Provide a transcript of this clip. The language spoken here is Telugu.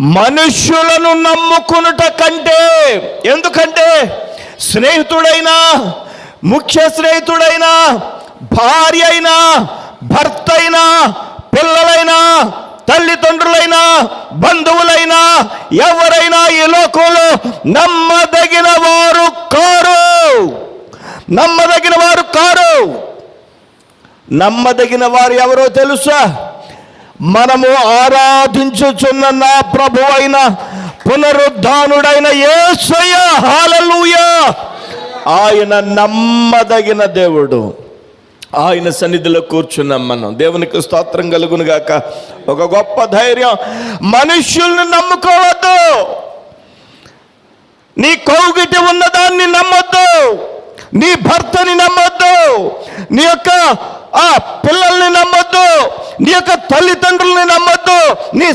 మనుష్యులను నమ్ముకునుట కంటే, ఎందుకంటే స్నేహితుడైనా, ముఖ్య స్నేహితుడైనా, భార్య అయినా, భర్త అయినా, పిల్లలైనా, తల్లిదండ్రులైనా, బంధువులైనా, ఎవరైనా ఈ లోకంలో నమ్మదగిన వారు కారు. నమ్మదగిన వారు కారు. నమ్మదగిన వారు ఎవరో తెలుసా? మనము ఆరాధించుచున్న నా ప్రభు అయిన పునరుద్ధానుడైన యేసయ్య. హల్లెలూయా. ఆయన నమ్మదగిన దేవుడు. ఆయన సన్నిధిలో కూర్చున్నాం మనం. దేవునికి స్తోత్రం కలుగును గాక. ఒక గొప్ప ధైర్యం. మనుష్యుల్ని నమ్ముకోవద్దు. నీ కౌగిటి ఉన్నదాన్ని నమ్మొద్దు. నీ భర్తని నమ్మొద్దు. నీ యొక్క పిల్లల్ని నమ్మొద్దు. నీ యొక్క తల్లిదండ్రుల్ని నమ్మొద్దు. నీ